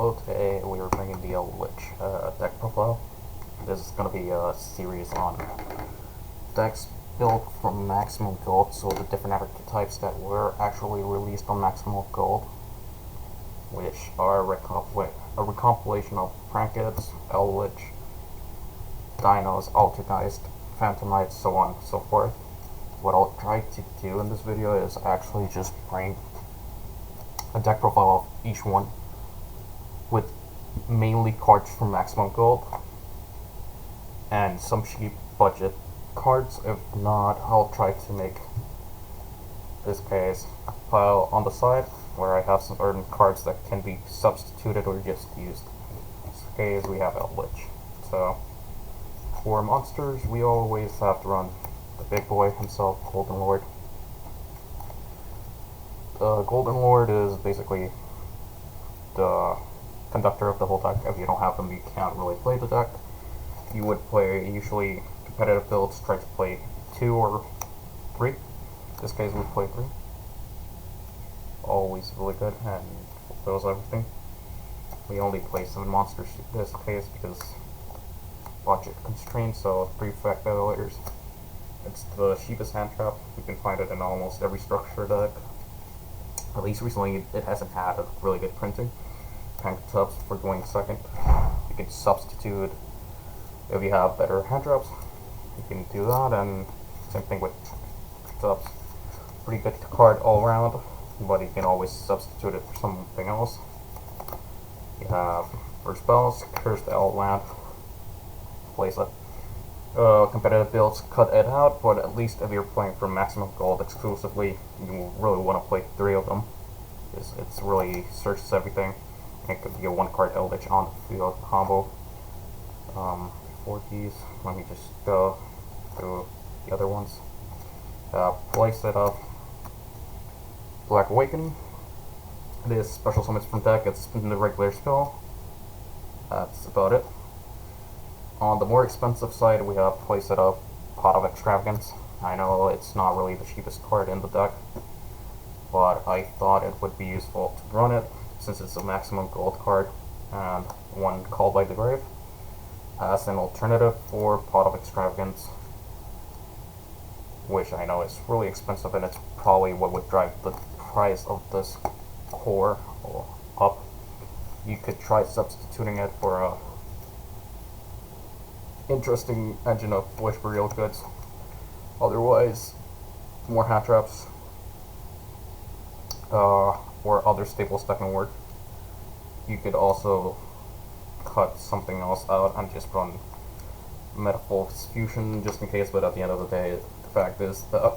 Hello, today we are bringing the Eldlich deck profile. This is going to be a series on decks built from Maximum Gold, so the different archetypes that were actually released on Maximum Gold, which are a recompilation of Prankets, Eldlich, Dinos, Altergeist, Phantom Knights, so on and so forth. What I'll try to do in this video is actually just bring a deck profile of each one, with mainly cards from Maximum Gold and some cheap budget cards. If not, I'll try to make this case a pile on the side where I have some certain cards that can be substituted or just used. In this case, we have Eldlich. So for monsters, we always have to run the big boy himself, Golden Lord. The Golden Lord is basically the conductor of the whole deck. If you don't have them, you can't really play the deck. You would play, usually competitive builds try to play 2 or 3. In this case we play 3. Always really good and fulfills everything. We only play 7 monsters in this case because budget constraints, so 3 effect ventilators. It's the cheapest hand trap. You can find it in almost every structure deck. At least recently it hasn't had a really good printing. Tank tubs for going second. You can substitute if you have better hand traps. You can do that, and same thing with tubs. Pretty good card all around, but you can always substitute it for something else. You have first spells, Curse the Outland, Playset. Competitive builds cut it out, but at least if you're playing for Maximum Gold exclusively, you really want to play 3 of them. It's really searches everything. It could be a 1-card Eldlich on the field combo. Before these, let me just go through the other ones. Playset of Black Awakening. This special summons from deck. It's in the regular spell. That's about it. On the more expensive side, we have Playset of Pot of Extravagance. I know it's not really the cheapest card in the deck, but I thought it would be useful to run it, since it's a Maximum Gold card and one Called by the Grave, as an alternative for Pot of Extravagance, which I know is really expensive, and it's probably what would drive the price of this core up. You could try substituting it for a interesting engine of Wish Burial Goods. Otherwise, more hand traps or other staples that can work. You could also cut something else out and just run Metaphor's Fusion just in case, but at the end of the day, the fact is that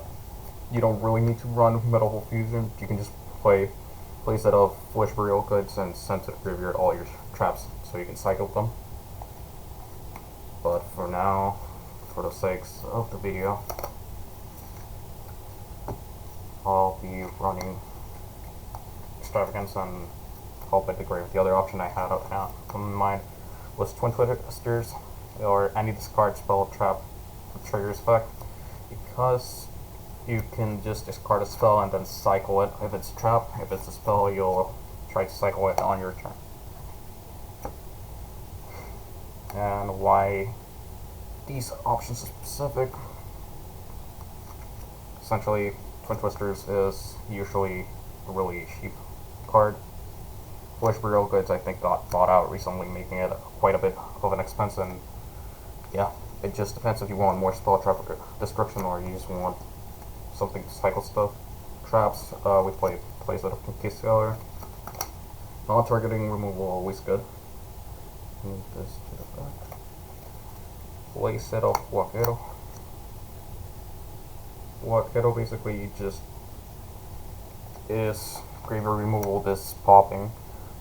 you don't really need to run Metaphor Fusion. You can just play set of Wish Burial Goods and send to the graveyard all your traps so you can cycle them. But for now, for the sakes of the video, I'll be running Extravagance and Called by the Grave. The other option I had in mind was Twin Twisters, or any discard spell trap that triggers effect, because you can just discard a spell and then cycle it if it's a trap. If it's a spell, you'll try to cycle it on your turn. And why these options are specific? Essentially, Twin Twisters is usually a really cheap card. Wish Burial Goods, I think, got bought out recently, making it quite a bit of an expense, and yeah, it just depends if you want more spell trap destruction or you just want something to cycle stuff. Traps, we play Playset of Conquistador. Non-targeting removal, always good. Move this to the back. Playset of Waquero. Waquero basically just is graveyard removal, this popping.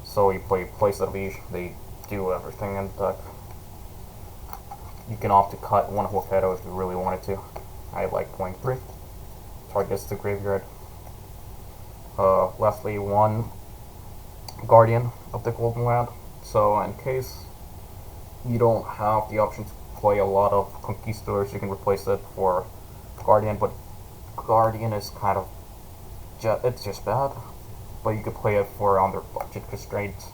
So you play Playset of each, they do everything in the deck. You can opt to cut one Waquero if you really wanted to. I like playing 3. Targets the graveyard. Lastly, 1 Guardian of the Golden Land. So in case you don't have the option to play a lot of Conquistadors, you can replace it for Guardian, but Guardian is kind of it's just bad. but you could play it for under budget constraints.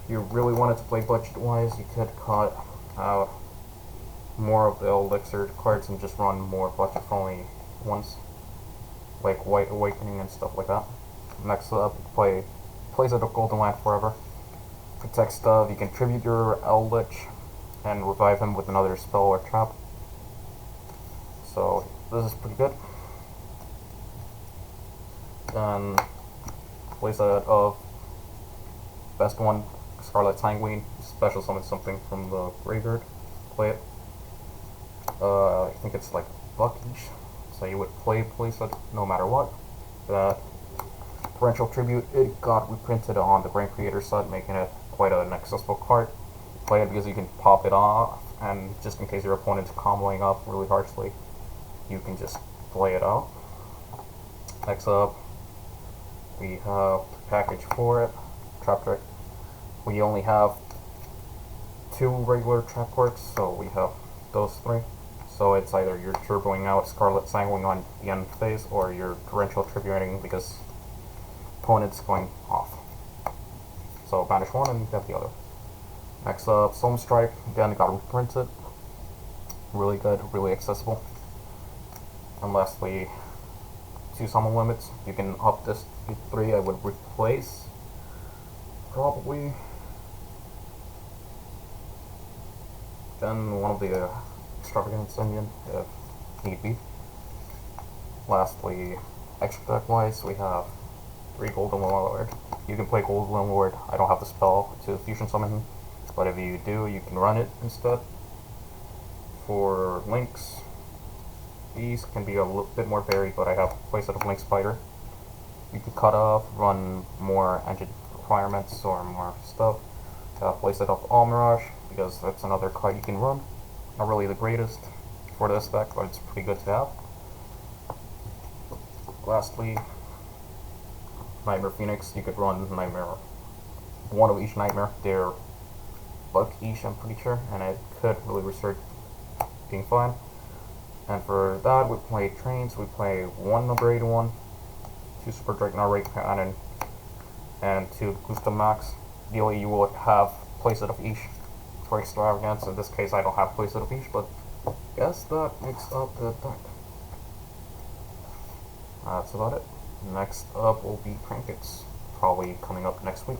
If you really wanted to play budget-wise, you could cut out more of the elixir cards and just run more budget-friendly ones, like White Awakening and stuff like that. Next up, play Playset of Golden Land Forever. Protect stuff, you can tribute your Eldlich and revive him with another spell or trap. So this is pretty good. Then Playset of best one, Scarlet Sanguine, special summon something from the graveyard. Play it. I think it's like buck each, so you would play Playset no matter what. That Torrential Tribute, it got reprinted on the Brain Creator set, making it quite an accessible card. Play it because you can pop it off, and just in case your opponent's comboing up really harshly, you can just play it out. Next up, we have the package for it, Trap Trick. We only have 2 regular trap quirks, so we have those 3. So it's either you're turboing out Scarlet Sanguine on the end phase, or you're torrential tributing because opponent's going off. So banish one and get the other. Next up, Soul Strike. Again, got reprinted. Really good, really accessible. And lastly, 2 summon limits. You can up this to 3. I would replace probably then one of the Extravagance Onion if need be. Lastly, extra deck wise, we have 3 Golden Lord. You can play Golden Lord. I don't have the spell to fusion summon him, but if you do, you can run it instead. For links, these can be a little bit more varied, but I have a Playset of Link Spider. You can cut off, run more engine requirements or more stuff. Playset of All Mirage, because that's another card you can run. Not really the greatest for this deck, but it's pretty good to have. Lastly, Nightmare Phoenix. You could run Nightmare, one of each Nightmare. They're buck each, I'm pretty sure, and it could really restrict being fine. And for that, we play Trains. We play 1 number 81, 2 Super Dreadnought Ray Cannon, and 2 Gustav Max. Ideally, you would have Playset of each for Extravagance. In this case, I don't have Playset of each, but I guess that makes up the deck. That's about it. Next up will be Trinkets, probably coming up next week.